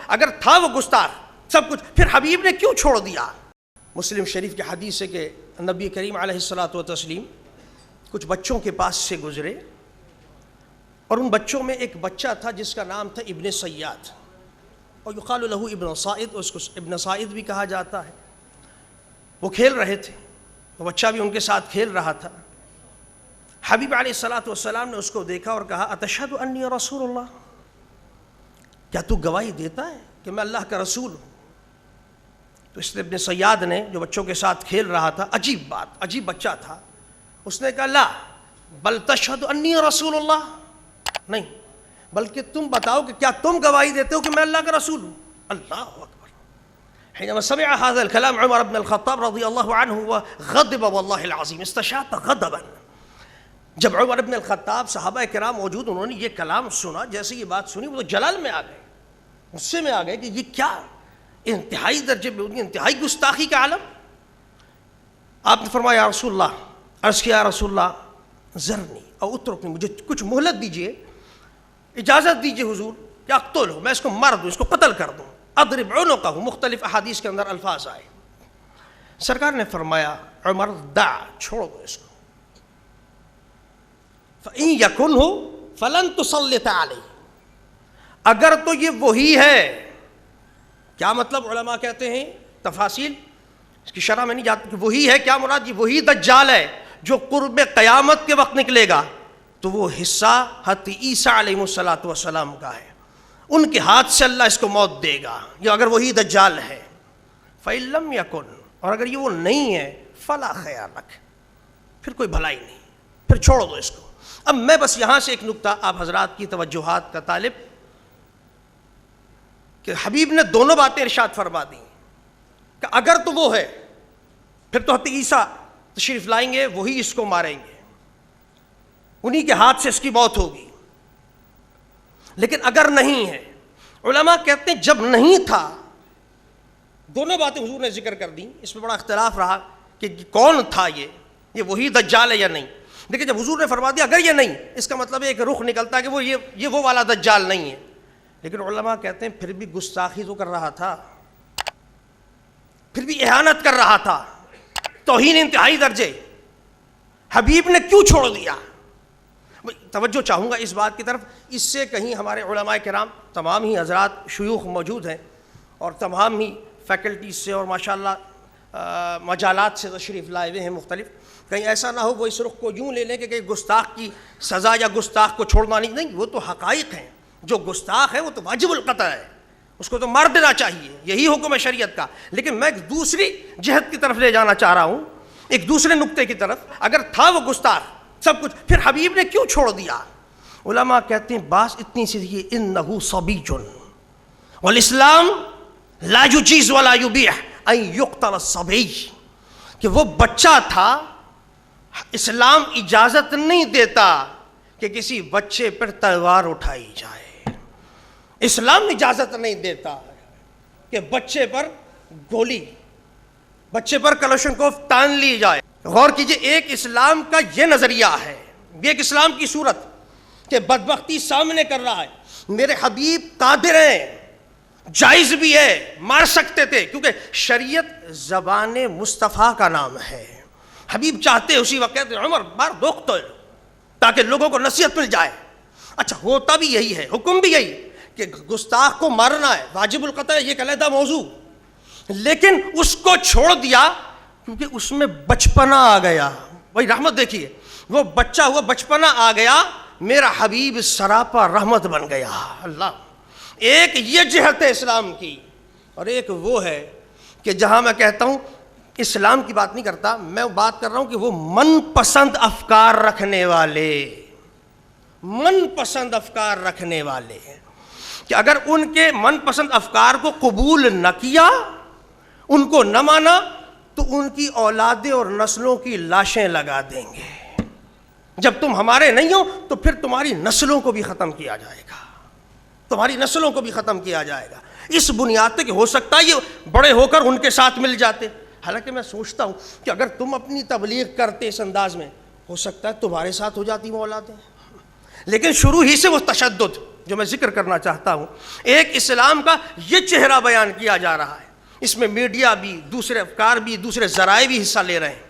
اگر تھا وہ گستاخ سب کچھ، پھر حبیب نے کیوں چھوڑ دیا؟ مسلم شریف کی حدیث ہے کہ نبی کریم علیہ الصلاۃ والتسلیم کچھ بچوں کے پاس سے گزرے، اور ان بچوں میں ایک بچہ تھا جس کا نام تھا ابن سیاد، اور یقال لہ ابن صائد، اس کو ابن صائد بھی کہا جاتا ہے۔ وہ کھیل رہے تھے، وہ بچہ بھی ان کے ساتھ کھیل رہا تھا۔ حبیب علیہ الصلاۃ والسلام نے اس کو دیکھا اور کہا اتشہد انی رسول اللہ، کیا تو گواہی دیتا ہے کہ میں اللہ کا رسول ہوں؟ تو اس نے ابن سیاد نے، جو بچوں کے ساتھ کھیل رہا تھا، عجیب بات، عجیب بچہ تھا، اس نے کہا لا بل تشہد انی رسول اللہ، نہیں بلکہ تم بتاؤ کہ کیا تم گواہی دیتے ہو کہ میں اللہ کا رسول ہوں؟ اللہ اکبر۔ حينما سمع هذا الكلام عمر بن الخطاب رضی اللہ عنہ وغضب واللہ العظیم، استشاط غضبا۔ جب عمر بن الخطاب صحابہ کرام موجود، انہوں نے یہ کلام سنا، جیسے یہ بات سنی وہ تو جلال میں آ گئے، غصے میں آ گئے کہ یہ کیا انتہائی درجے میں، انتہائی گستاخی کا عالم۔ آپ نے فرمایا یا رسول اللہ، عرض کیا یا رسول اللہ ذرنی او اترکنی، مجھے کچھ مہلت دیجئے، اجازت دیجئے حضور کہ اقتلہ، میں اس کو مار دوں، اس کو قتل کر دوں، اضرب عنقہ۔ مختلف احادیث کے اندر الفاظ آئے۔ سرکار نے فرمایا عمر دع، چھوڑ دو اس کو، فَإِن يَكُنْهُ فَلَن تُسَلِّطَ عَلَيْهِ، اگر تو یہ وہی ہے، کیا مطلب؟ علماء کہتے ہیں تفاصیل اس کی شرح میں نہیں جاتی کہ وہی ہے کیا مراد، یہ وہی دجال ہے جو قرب قیامت کے وقت نکلے گا، تو وہ حصہ حضرت عیسیٰ علیہ الصلاۃ والسلام کا ہے، ان کے ہاتھ سے اللہ اس کو موت دے گا، یہ اگر وہی دجال ہے۔ فَإِن لَمْ يَكُنْ، اور اگر یہ وہ نہیں ہے، فَلَا خَيْرَ لَكَ، پھر کوئی بھلائی نہیں، پھر چھوڑ دو اس کو۔ اب میں بس یہاں سے ایک نکتہ آپ حضرات کی توجہات کا طالب، کہ حبیب نے دونوں باتیں ارشاد فرما دیں کہ اگر تو وہ ہے پھر تو حضرت عیسیٰ تشریف لائیں گے، وہی اس کو ماریں گے، انہی کے ہاتھ سے اس کی موت ہوگی۔ لیکن اگر نہیں ہے، علماء کہتے ہیں جب نہیں تھا، دونوں باتیں حضور نے ذکر کر دیں، اس میں بڑا اختلاف رہا کہ کون تھا یہ وہی دجال ہے یا نہیں، لیکن جب حضور نے فرما دیا اگر یہ نہیں، اس کا مطلب ایک رخ نکلتا ہے کہ وہ یہ وہ والا دجال نہیں ہے۔ لیکن علماء کہتے ہیں پھر بھی گستاخی تو کر رہا تھا، پھر بھی اہانت کر رہا تھا، توہین انتہائی درجے، حبیب نے کیوں چھوڑ دیا؟ توجہ چاہوں گا اس بات کی طرف، اس سے کہیں ہمارے علماء کرام تمام ہی حضرات شیوخ موجود ہیں اور تمام ہی فیکلٹیز سے اور ماشاءاللہ مجالات سے تشریف لائے ہوئے ہیں مختلف، کہیں ایسا نہ ہو وہ اس رخ کو یوں لے لیں کہ گستاخ کی سزا یا گستاخ کو چھوڑنا نہیں، وہ تو حقائق ہیں، جو گستاخ ہے وہ تو واجب القطع ہے، اس کو تو مار دینا چاہیے، یہی حکم ہے شریعت کا۔ لیکن میں ایک دوسری جہت کی طرف لے جانا چاہ رہا ہوں، ایک دوسرے نقطے کی طرف، اگر تھا وہ گستاخ سب کچھ، پھر حبیب نے کیوں چھوڑ دیا؟ علماء کہتے ہیں بات اتنی سی تھی، انہ صبی والاسلام لا یجیز ولا یبیح ان یقتل الصبی، کہ وہ بچہ تھا، اسلام اجازت نہیں دیتا کہ کسی بچے پر تلوار اٹھائی جائے، اسلام اجازت نہیں دیتا کہ بچے پر گولی، بچے پر کلاشنکوف تان لی جائے۔ غور کیجئے، ایک اسلام کا یہ نظریہ ہے، یہ ایک اسلام کی صورت کہ بدبختی سامنے کر رہا ہے، میرے حبیب قادر ہیں، جائز بھی ہے، مار سکتے تھے، کیونکہ شریعت زبان مصطفیٰ کا نام ہے، حبیب چاہتے اسی وقت عمر مار دوخت تاکہ لوگوں کو نصیحت مل جائے۔ اچھا ہوتا بھی یہی ہے، حکم بھی یہی کہ گستاخ کو مارنا ہے، واجب القطع ہے، یہ ایک علیحدہ موضوع، لیکن اس کو چھوڑ دیا کیونکہ اس میں بچپنا آ گیا۔ وہی رحمت دیکھیے، وہ بچہ ہوا، بچپنا آ گیا، میرا حبیب سراپا رحمت بن گیا۔ اللہ، ایک یہ جہت ہے اسلام کی، اور ایک وہ ہے کہ جہاں میں کہتا ہوں اسلام کی بات نہیں کرتا، میں بات کر رہا ہوں کہ وہ من پسند افکار رکھنے والے، من پسند افکار رکھنے والے ہیں، کہ اگر ان کے من پسند افکار کو قبول نہ کیا، ان کو نہ مانا، تو ان کی اولادیں اور نسلوں کی لاشیں لگا دیں گے۔ جب تم ہمارے نہیں ہو تو پھر تمہاری نسلوں کو بھی ختم کیا جائے گا، تمہاری نسلوں کو بھی ختم کیا جائے گا، اس بنیاد پہ کہ ہو سکتا ہے یہ بڑے ہو کر ان کے ساتھ مل جاتے۔ حالانکہ میں سوچتا ہوں کہ اگر تم اپنی تبلیغ کرتے اس انداز میں، ہو سکتا ہے تمہارے ساتھ ہو جاتی وہ اولادیں، لیکن شروع ہی سے وہ تشدد، جو میں ذکر کرنا چاہتا ہوں. ایک اسلام کا یہ چہرہ بیان کیا جا رہا ہے، اس میں میڈیا بھی، دوسرے افکار بھی، دوسرے ذرائع بھی حصہ لے رہے ہیں،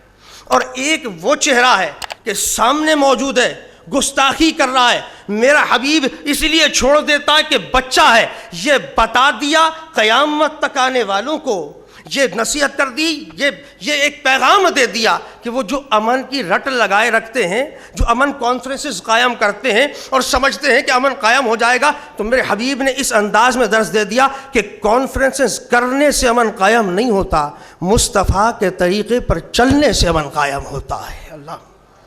اور ایک وہ چہرہ ہے کہ سامنے موجود ہے، گستاخی کر رہا ہے. میرا حبیب اس لیے چھوڑ دیتا ہے کہ بچہ ہے. یہ بتا دیا قیامت تک آنے والوں کو، یہ نصیحت کر دی، یہ ایک پیغام دے دیا کہ وہ جو امن کی رٹ لگائے رکھتے ہیں، جو امن کانفرنسز قائم کرتے ہیں اور سمجھتے ہیں کہ امن قائم ہو جائے گا، تو میرے حبیب نے اس انداز میں درس دے دیا کہ کانفرنسز کرنے سے امن قائم نہیں ہوتا، مصطفیٰ کے طریقے پر چلنے سے امن قائم ہوتا ہے. اللہ